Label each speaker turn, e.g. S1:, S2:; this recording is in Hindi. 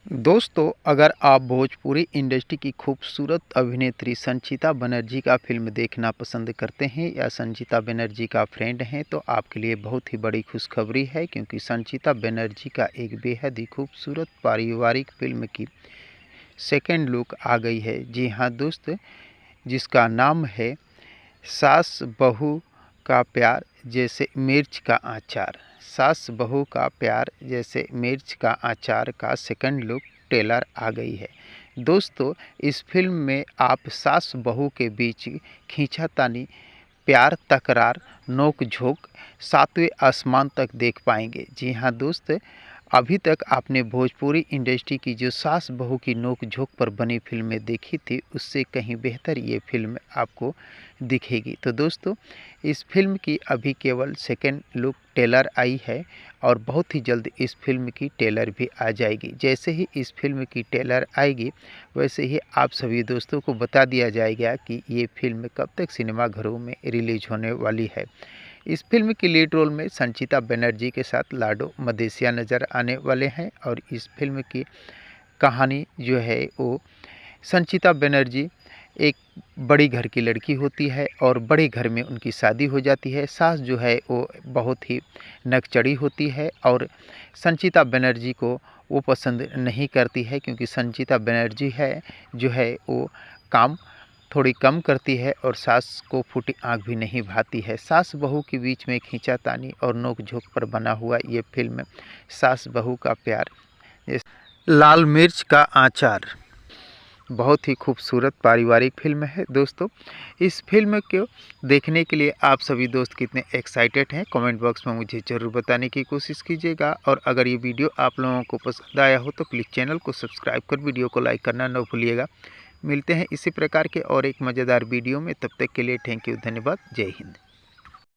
S1: दोस्तों, अगर आप भोजपुरी इंडस्ट्री की खूबसूरत अभिनेत्री संचिता बनर्जी का फ़िल्म देखना पसंद करते हैं या संचिता बनर्जी का फ्रेंड हैं, तो आपके लिए बहुत ही बड़ी खुशखबरी है क्योंकि संचिता बनर्जी का एक बेहद ही खूबसूरत पारिवारिक फ़िल्म की सेकंड लुक आ गई है। जी हाँ दोस्त, जिसका नाम है सास बहू का प्यार जैसे मिर्च का अचार। सास बहू का प्यार जैसे मिर्च का अचार का सेकंड लुक ट्रेलर आ गई है। दोस्तों, इस फिल्म में आप सास बहू के बीच खींचातानी, प्यार, तकरार, नोक झोंक सातवें आसमान तक देख पाएंगे। जी हाँ दोस्त, अभी तक आपने भोजपुरी इंडस्ट्री की जो सास बहू की नोक झोंक पर बनी फिल्में देखी थी, उससे कहीं बेहतर ये फिल्म आपको दिखेगी। तो दोस्तों, इस फिल्म की अभी केवल सेकंड लुक ट्रेलर आई है और बहुत ही जल्द इस फिल्म की ट्रेलर भी आ जाएगी। जैसे ही इस फिल्म की ट्रेलर आएगी, वैसे ही आप सभी दोस्तों को बता दिया जाएगा कि ये फिल्म कब तक सिनेमाघरों में रिलीज होने वाली है। इस फिल्म की लीड रोल में संचिता बनर्जी के साथ लाडो मदेशिया नज़र आने वाले हैं और इस फिल्म की कहानी जो है वो संचिता बनर्जी एक बड़ी घर की लड़की होती है और बड़े घर में उनकी शादी हो जाती है। सास जो है वो बहुत ही नकचड़ी होती है और संचिता बनर्जी को वो पसंद नहीं करती है क्योंकि संचिता बनर्जी है जो है वो काम थोड़ी कम करती है और सास को फूटी आँख भी नहीं भाती है। सास बहू के बीच में खींचातानी और नोक-झोंक पर बना हुआ ये फ़िल्म सास बहू का प्यार लाल मिर्च का अचार बहुत ही खूबसूरत पारिवारिक फ़िल्म है। दोस्तों, इस फ़िल्म को देखने के लिए आप सभी दोस्त कितने एक्साइटेड हैं, कमेंट बॉक्स में मुझे ज़रूर बताने की कोशिश कीजिएगा। और अगर ये वीडियो आप लोगों को पसंद आया हो तो प्लीज़ चैनल को सब्सक्राइब कर वीडियो को लाइक करना न भूलिएगा। मिलते हैं इसी प्रकार के और एक मज़ेदार वीडियो में, तब तक के लिए थैंक यू, धन्यवाद, जय हिंद।